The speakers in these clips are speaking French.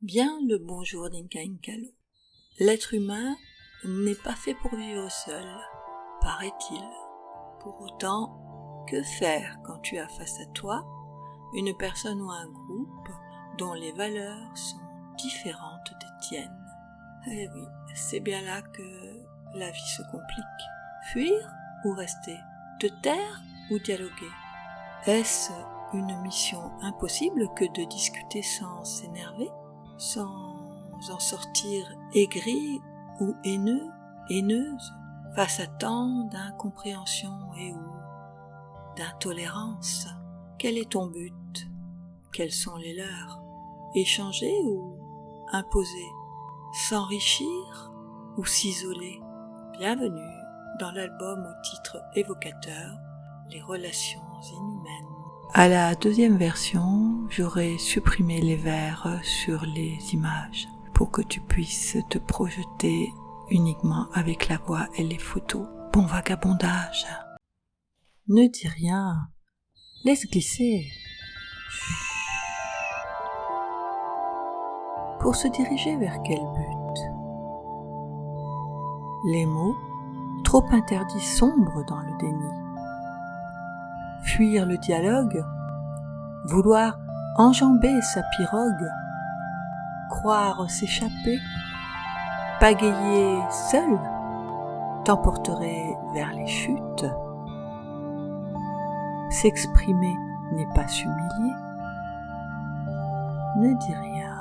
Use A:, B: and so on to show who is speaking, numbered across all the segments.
A: Bien le bonjour d'Inka Inkalo. L'être humain n'est pas fait pour vivre seul, paraît-il. Pour autant, que faire quand tu as face à toi une personne ou un groupe dont les valeurs sont différentes des tiennes? Eh oui, c'est bien là que la vie se complique. Fuir ou rester? Te taire ou dialoguer? Est-ce une mission impossible que de discuter sans s'énerver, sans en sortir aigri ou haineux, haineuse, face à tant d'incompréhension et ou d'intolérance? Quel est ton but? Quels sont les leurs? Échanger ou imposer? S'enrichir ou s'isoler? Bienvenue dans l'album au titre évocateur Les relations inhumaines. À la deuxième version, j'aurais supprimé les vers sur les images pour que tu puisses te projeter uniquement avec la voix et les photos. Bon vagabondage. Ne dis rien. Laisse glisser. Pour se diriger vers quel but? Les mots, trop interdits, sombrent dans le déni. Fuir le dialogue, vouloir enjamber sa pirogue, croire s'échapper, pagayer seul, t'emporterait vers les chutes. S'exprimer n'est pas s'humilier. Ne dis rien,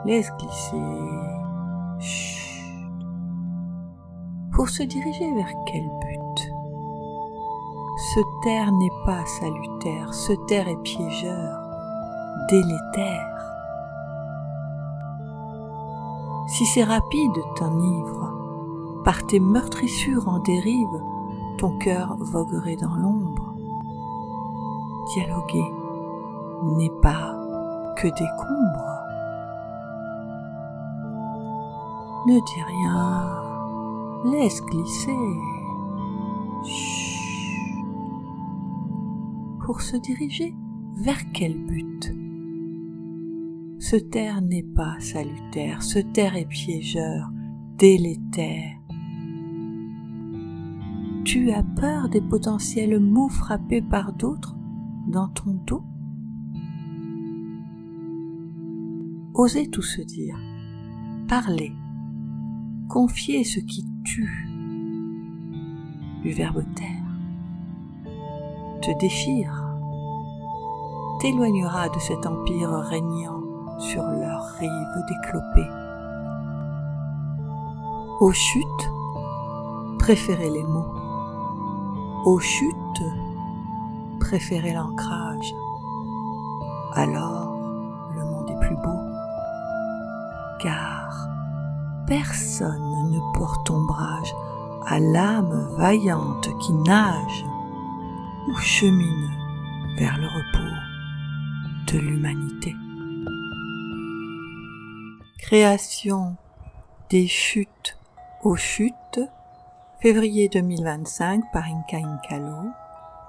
A: laisse glisser. Chut. Pour se diriger vers quel but? Se taire n'est pas salutaire, se taire est piégeur, délétère. Si c'est rapide t'enivre, par tes meurtrissures en dérive, ton cœur voguerait dans l'ombre. Dialoguer n'est pas que décombre. Ne dis rien, laisse glisser. Chut. Pour se diriger vers quel but? Se taire n'est pas salutaire, se taire est piégeur, délétère. Tu as peur des potentiels mots frappés par d'autres dans ton dos? Osez tout se dire, parler, confier ce qui tue, du verbe taire, te déchire, t'éloignera de cet empire régnant sur leur rive déclopée. Aux chutes, préférez les mots. Aux chutes, préférez l'ancrage. Alors, le monde est plus beau, car personne ne porte ombrage à l'âme vaillante qui nage ou chemine vers le repos de l'humanité. Création des chutes aux chutes, février 2025 par Inka Inkalo,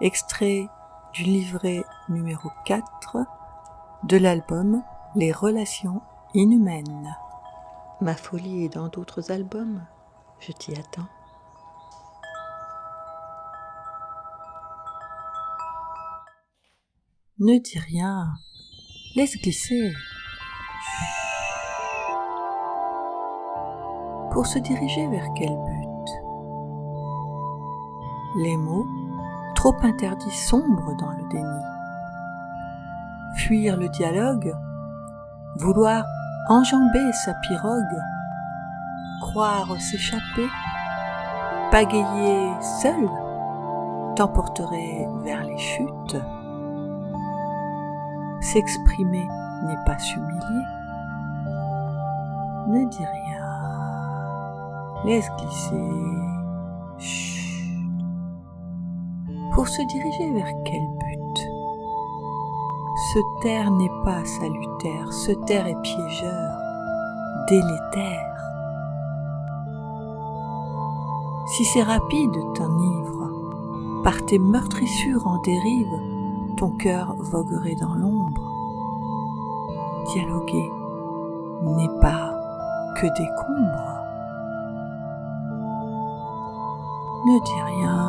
A: extrait du livret numéro 4 de l'album Les relations inhumaines. Ma folie est dans d'autres albums, je t'y attends. Ne dis rien, laisse glisser. Pour se diriger vers quel but? Les mots, trop interdits, sombrent dans le déni. Fuir le dialogue, vouloir enjamber sa pirogue, croire s'échapper, pagayer seul, t'emporterait vers les chutes. S'exprimer n'est pas s'humilier. Ne dis rien, laisse glisser. Chut. Pour se diriger vers quel but? Se taire n'est pas salutaire, se taire est piégeur, délétère. Si c'est rapide t'enivre, par tes meurtrissures en dérive, ton cœur voguerait dans l'ombre. Dialoguer n'est pas que décombre. Ne dis rien,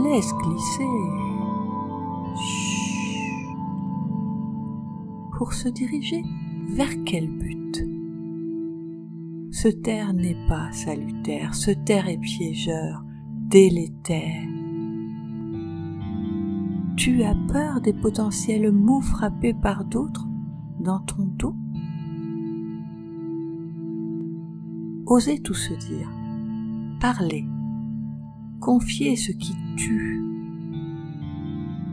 A: laisse glisser. Chut. Pour se diriger vers quel but? Se taire n'est pas salutaire, se taire est piégeur, délétère. Tu as peur des potentiels mots frappés par d'autres dans ton dos? Osez tout se dire, parler, confier ce qui tue,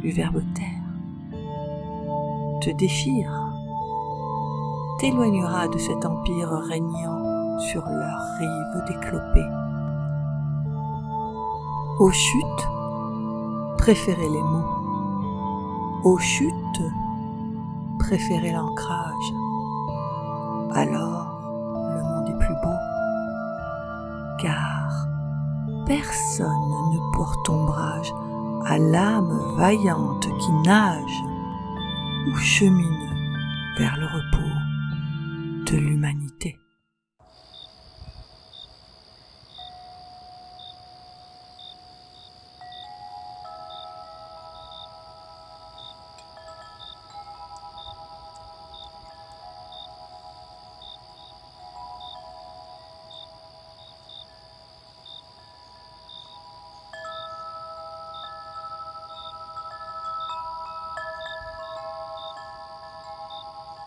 A: du verbe taire, te déchire, t'éloignera de cet empire régnant sur leur rive déclopée. Aux chutes, préférez les mots. Aux chutes, préférez l'ancrage. Alors, le monde est plus beau, car personne ne porte ombrage à l'âme vaillante qui nage ou chemine vers le repos de l'humanité.